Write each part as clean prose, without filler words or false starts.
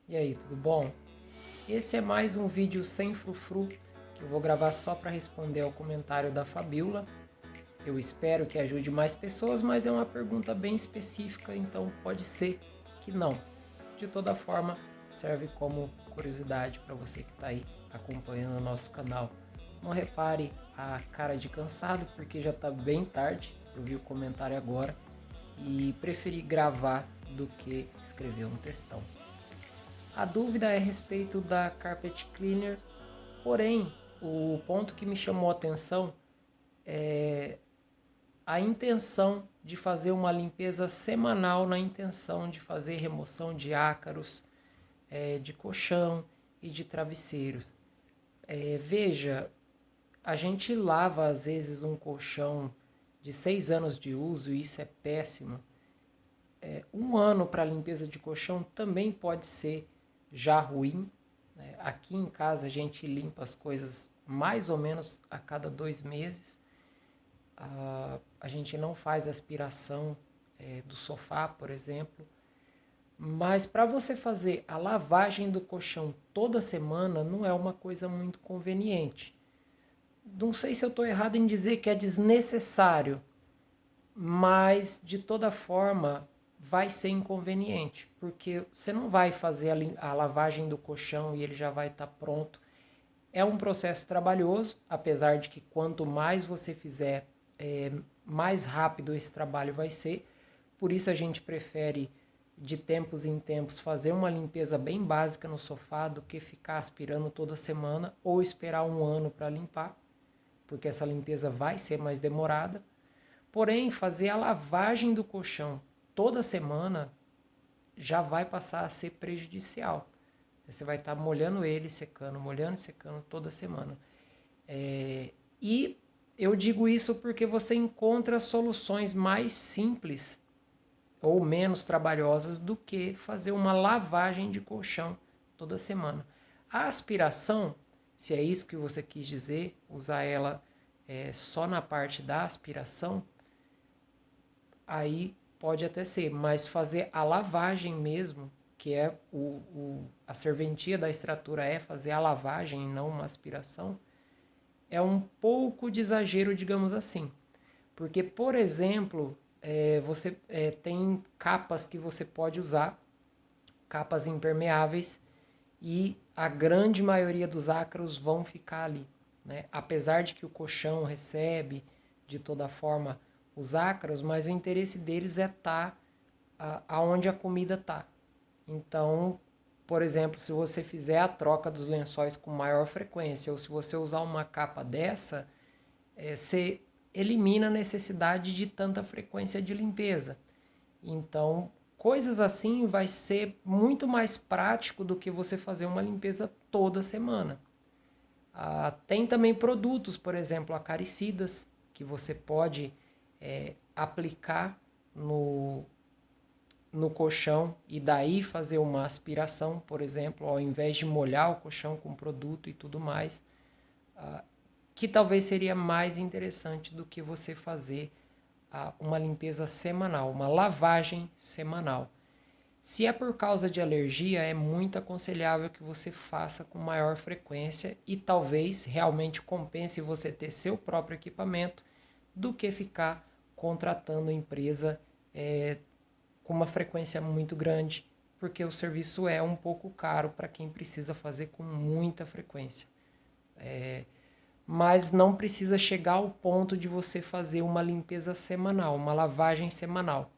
E aí, tudo bom? Esse é mais um vídeo sem frufru que eu vou gravar só para responder ao comentário da Fabiola. Eu espero que ajude mais pessoas, mas é uma pergunta bem específica, então pode ser que não. De toda forma, serve como curiosidade para você que está aí acompanhando o nosso canal. Não repare a cara de cansado, porque já está bem tarde. Eu vi o comentário agora e preferi gravar do que escrever um textão. A dúvida é a respeito da Carpet Cleaner, porém, o ponto que me chamou a atenção é a intenção de fazer uma limpeza semanal, na intenção de fazer remoção de ácaros, de colchão e de travesseiros. Veja, a gente lava às vezes um colchão de 6 anos de uso e isso é péssimo. Um ano para limpeza de colchão também pode ser já ruim. Aqui em casa a gente limpa as coisas mais ou menos a cada 2 meses. A gente não faz aspiração do sofá, por exemplo. Mas para você fazer a lavagem do colchão toda semana não é uma coisa muito conveniente. Não sei se eu estou errado em dizer que é desnecessário, mas de toda forma vai ser inconveniente, porque você não vai fazer a lavagem do colchão e ele já vai estar pronto. É um processo trabalhoso, apesar de que quanto mais você fizer, mais rápido esse trabalho vai ser. Por isso a gente prefere de tempos em tempos fazer uma limpeza bem básica no sofá do que ficar aspirando toda semana ou esperar um ano para limpar, porque essa limpeza vai ser mais demorada. Porém, fazer a lavagem do colchão toda semana já vai passar a ser prejudicial. Você vai estar molhando ele, secando, molhando e secando toda semana. E eu digo isso porque você encontra soluções mais simples ou menos trabalhosas do que fazer uma lavagem de colchão toda semana. A aspiração, se é isso que você quis dizer, usar ela só na parte da aspiração, aí pode até ser, mas fazer a lavagem mesmo, que é a serventia da extratura é fazer a lavagem e não uma aspiração, é um pouco de exagero, digamos assim. Porque, por exemplo, você tem capas que você pode usar, capas impermeáveis, e a grande maioria dos ácaros vão ficar ali. Né? Apesar de que o colchão recebe, de toda forma, os ácaros, mas o interesse deles é estar aonde a comida está. Então, por exemplo, se você fizer a troca dos lençóis com maior frequência, ou se você usar uma capa dessa, você elimina a necessidade de tanta frequência de limpeza. Então, coisas assim vai ser muito mais prático do que você fazer uma limpeza toda semana. Tem também produtos, por exemplo, acaricidas, que você pode aplicar no colchão e daí fazer uma aspiração, por exemplo, ao invés de molhar o colchão com produto e tudo mais, que talvez seria mais interessante do que você fazer uma limpeza semanal, uma lavagem semanal. Se é por causa de alergia, é muito aconselhável que você faça com maior frequência e talvez realmente compense você ter seu próprio equipamento do que ficar contratando empresa com uma frequência muito grande, porque o serviço é um pouco caro para quem precisa fazer com muita frequência. Mas não precisa chegar ao ponto de você fazer uma limpeza semanal, uma lavagem semanal.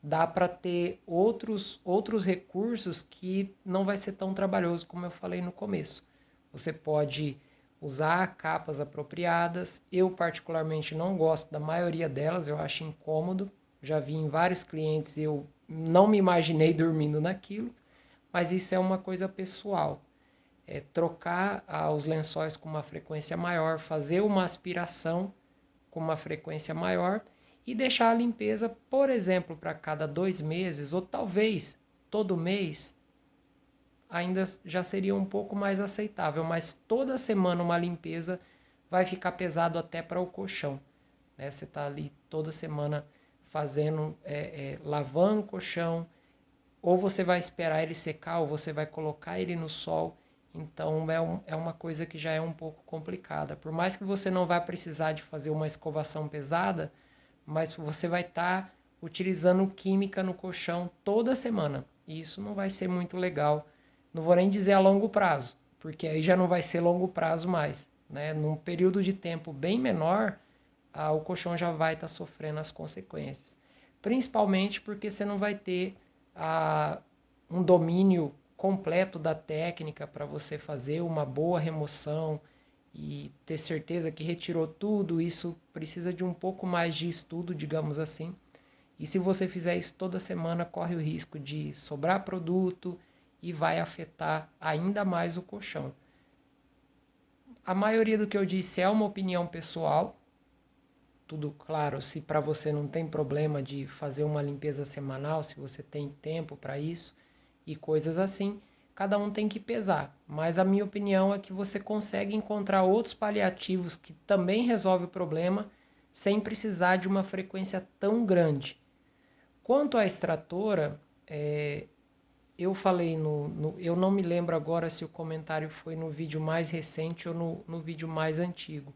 Dá para ter outros recursos que não vai ser tão trabalhoso como eu falei no começo. Você pode usar capas apropriadas. Eu particularmente não gosto da maioria delas, eu acho incômodo. Já vi em vários clientes, eu não me imaginei dormindo naquilo, mas isso é uma coisa pessoal. Trocar os lençóis com uma frequência maior, fazer uma aspiração com uma frequência maior e deixar a limpeza, por exemplo, para cada 2 meses ou talvez todo mês, ainda já seria um pouco mais aceitável, mas toda semana uma limpeza vai ficar pesado até para o colchão. Né? Você está ali toda semana fazendo, lavando o colchão, ou você vai esperar ele secar, ou você vai colocar ele no sol. Então é uma coisa que já é um pouco complicada. Por mais que você não vá precisar de fazer uma escovação pesada, mas você vai estar utilizando química no colchão toda semana. E isso não vai ser muito legal. Não vou nem dizer a longo prazo, porque aí já não vai ser longo prazo mais. Né? Num período de tempo bem menor, o colchão já vai estar sofrendo as consequências. Principalmente porque você não vai ter um domínio completo da técnica para você fazer uma boa remoção e ter certeza que retirou tudo. Isso precisa de um pouco mais de estudo, digamos assim. E se você fizer isso toda semana, corre o risco de sobrar produto e vai afetar ainda mais o colchão. A maioria do que eu disse é uma opinião pessoal. Tudo claro, se para você não tem problema de fazer uma limpeza semanal, se você tem tempo para isso e coisas assim, cada um tem que pesar. Mas a minha opinião é que você consegue encontrar outros paliativos que também resolvem o problema sem precisar de uma frequência tão grande. Quanto à extratora, eu falei eu não me lembro agora se o comentário foi no vídeo mais recente ou no vídeo mais antigo.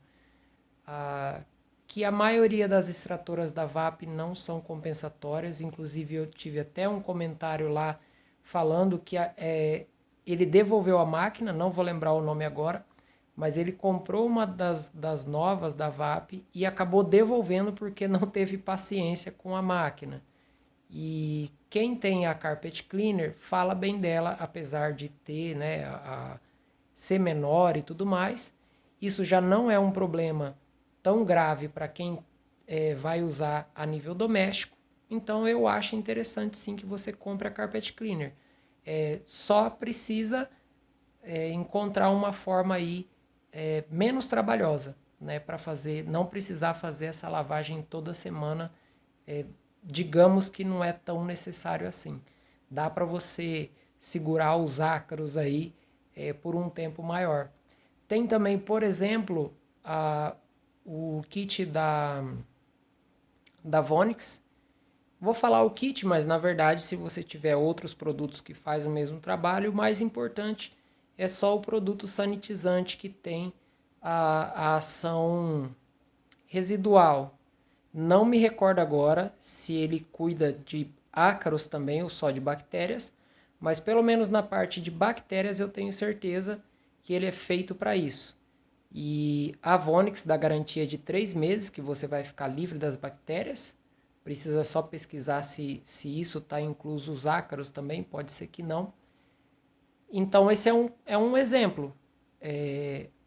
Que a maioria das extratoras da VAP não são compensatórias. Inclusive eu tive até um comentário lá falando que ele devolveu a máquina, não vou lembrar o nome agora, mas ele comprou uma das novas da VAP e acabou devolvendo porque não teve paciência com a máquina. E quem tem a Carpet Cleaner fala bem dela, apesar de ter, né, ser menor e tudo mais. Isso já não é um problema tão grave para quem vai usar a nível doméstico. Então eu acho interessante sim que você compre a Carpet Cleaner. Só precisa encontrar uma forma aí menos trabalhosa, né, para fazer, não precisar fazer essa lavagem toda semana. Digamos que não é tão necessário assim. Dá para você segurar os ácaros aí por um tempo maior. Tem também, por exemplo, o kit da Vonix. Vou falar o kit, mas na verdade, se você tiver outros produtos que fazem o mesmo trabalho, o mais importante é só o produto sanitizante que tem a ação residual. Não me recordo agora se ele cuida de ácaros também ou só de bactérias, mas pelo menos na parte de bactérias eu tenho certeza que ele é feito para isso. E a Vonix dá garantia de 3 meses que você vai ficar livre das bactérias. Precisa só pesquisar se isso está incluso os ácaros também, pode ser que não. Então esse é um exemplo.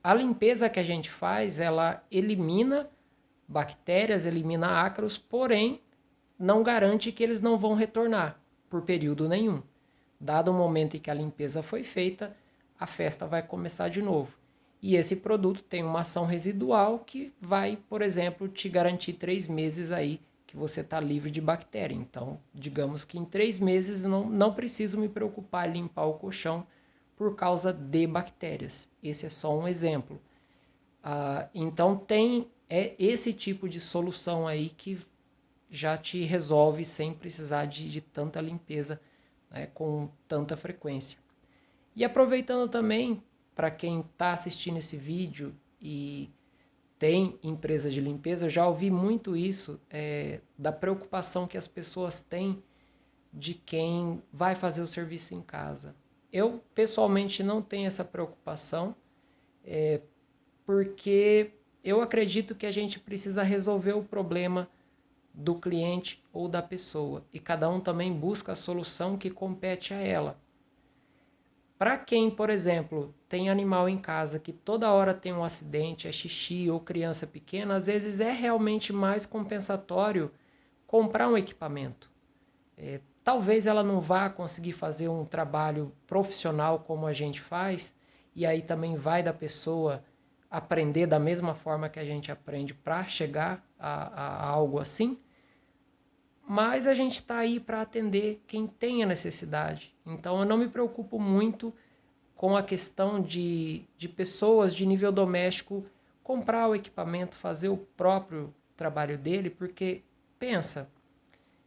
A limpeza que a gente faz, ela elimina bactérias, elimina ácaros, porém não garante que eles não vão retornar por período nenhum. Dado o momento em que a limpeza foi feita, a festa vai começar de novo. E esse produto tem uma ação residual que vai, por exemplo, te garantir 3 meses aí que você está livre de bactéria. Então, digamos que em 3 meses não preciso me preocupar em limpar o colchão por causa de bactérias. Esse é só um exemplo. Então, tem esse tipo de solução aí que já te resolve sem precisar de tanta limpeza, né, com tanta frequência. E aproveitando também, para quem está assistindo esse vídeo e tem empresa de limpeza, eu já ouvi muito isso, da preocupação que as pessoas têm de quem vai fazer o serviço em casa. Eu, pessoalmente, não tenho essa preocupação, porque eu acredito que a gente precisa resolver o problema do cliente ou da pessoa, e cada um também busca a solução que compete a ela. Para quem, por exemplo, tem animal em casa que toda hora tem um acidente, é xixi ou criança pequena, às vezes é realmente mais compensatório comprar um equipamento. Talvez ela não vá conseguir fazer um trabalho profissional como a gente faz, e aí também vai da pessoa aprender da mesma forma que a gente aprende para chegar a algo assim, mas a gente está aí para atender quem tem a necessidade. Então eu não me preocupo muito com a questão de pessoas de nível doméstico comprar o equipamento, fazer o próprio trabalho dele, porque pensa,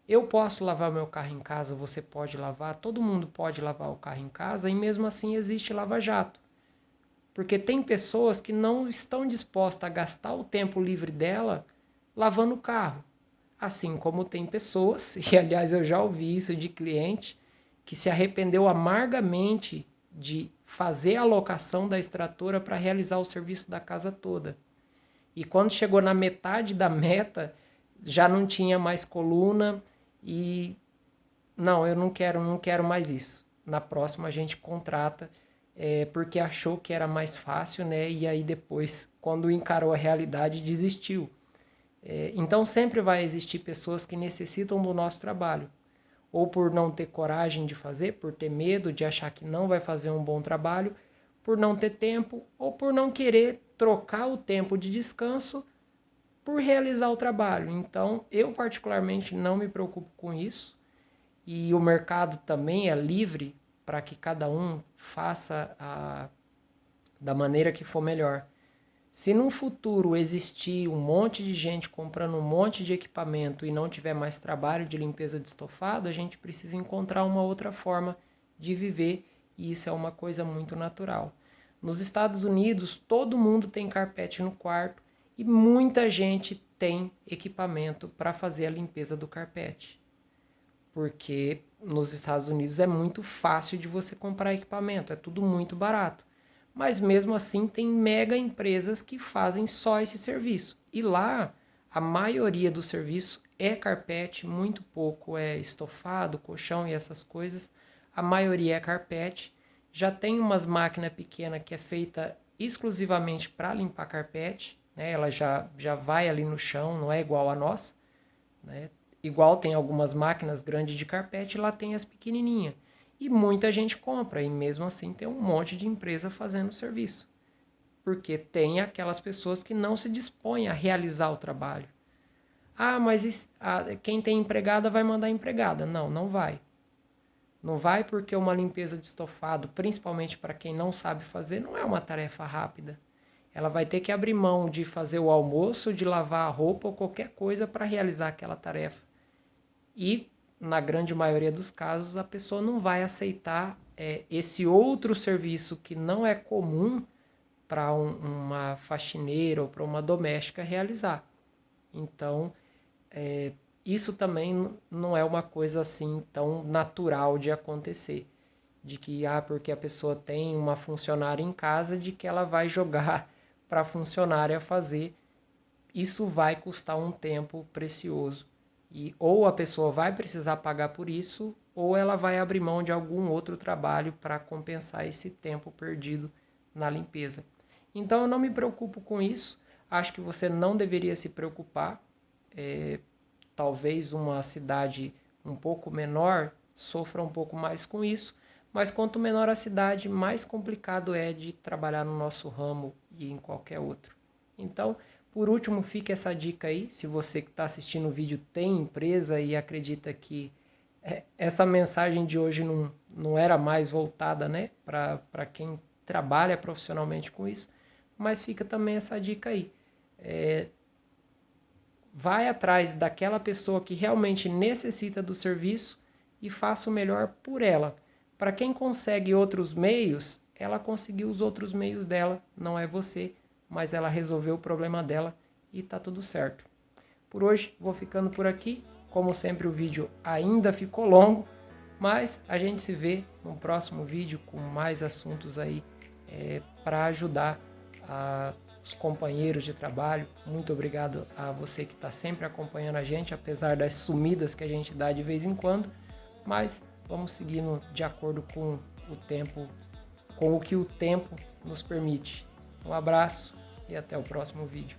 Eu posso lavar meu carro em casa, você pode lavar, todo mundo pode lavar o carro em casa e mesmo assim existe lava-jato. Porque tem pessoas que não estão dispostas a gastar o tempo livre dela lavando o carro. Assim como tem pessoas, e aliás eu já ouvi isso de cliente, que se arrependeu amargamente de fazer a alocação da extratora para realizar o serviço da casa toda. E quando chegou na metade da meta, já não tinha mais coluna e não, eu não quero mais isso. Na próxima a gente contrata, porque achou que era mais fácil, né? E aí depois, quando encarou a realidade, desistiu. Então sempre vai existir pessoas que necessitam do nosso trabalho. Ou por não ter coragem de fazer, por ter medo de achar que não vai fazer um bom trabalho, por não ter tempo, ou por não querer trocar o tempo de descanso por realizar o trabalho. Então, eu particularmente não me preocupo com isso. E o mercado também é livre para que cada um faça da maneira que for melhor. Se no futuro existir um monte de gente comprando um monte de equipamento e não tiver mais trabalho de limpeza de estofado, a gente precisa encontrar uma outra forma de viver e isso é uma coisa muito natural. Nos Estados Unidos, todo mundo tem carpete no quarto e muita gente tem equipamento para fazer a limpeza do carpete. Porque nos Estados Unidos é muito fácil de você comprar equipamento, é tudo muito barato. Mas mesmo assim tem mega empresas que fazem só esse serviço. E lá a maioria do serviço é carpete, muito pouco é estofado, colchão e essas coisas. A maioria é carpete. Já tem umas máquinas pequenas que é feita exclusivamente para limpar carpete, né? Ela já vai ali no chão, não é igual a nossa, né? Igual tem algumas máquinas grandes de carpete, lá tem as pequenininhas. E muita gente compra, e mesmo assim tem um monte de empresa fazendo serviço. Porque tem aquelas pessoas que não se dispõem a realizar o trabalho. Ah, mas quem tem empregada vai mandar empregada. Não, não vai. Não vai porque uma limpeza de estofado, principalmente para quem não sabe fazer, não é uma tarefa rápida. Ela vai ter que abrir mão de fazer o almoço, de lavar a roupa ou qualquer coisa para realizar aquela tarefa. E, na grande maioria dos casos, a pessoa não vai aceitar esse outro serviço que não é comum para uma faxineira ou para uma doméstica realizar. Então, isso também não é uma coisa assim tão natural de acontecer. De que, porque a pessoa tem uma funcionária em casa, de que ela vai jogar para a funcionária fazer. Isso vai custar um tempo precioso. E ou a pessoa vai precisar pagar por isso, ou ela vai abrir mão de algum outro trabalho para compensar esse tempo perdido na limpeza. Então eu não me preocupo com isso. Acho que você não deveria se preocupar. Talvez uma cidade um pouco menor sofra um pouco mais com isso, mas quanto menor a cidade, mais complicado é de trabalhar no nosso ramo e em qualquer outro. Então, por último, fica essa dica aí. Se você que está assistindo o vídeo tem empresa e acredita que essa mensagem de hoje não era mais voltada, né, para quem trabalha profissionalmente com isso, mas fica também essa dica aí. Vai atrás daquela pessoa que realmente necessita do serviço e faça o melhor por ela. Para quem consegue outros meios, ela conseguiu os outros meios dela, não é você, mas ela resolveu o problema dela e tá tudo certo. Por hoje vou ficando por aqui. Como sempre o vídeo ainda ficou longo, mas a gente se vê no próximo vídeo com mais assuntos aí para ajudar os companheiros de trabalho. Muito obrigado a você que está sempre acompanhando a gente, apesar das sumidas que a gente dá de vez em quando, mas vamos seguindo de acordo com o tempo, com o que o tempo nos permite. Um abraço e até o próximo vídeo.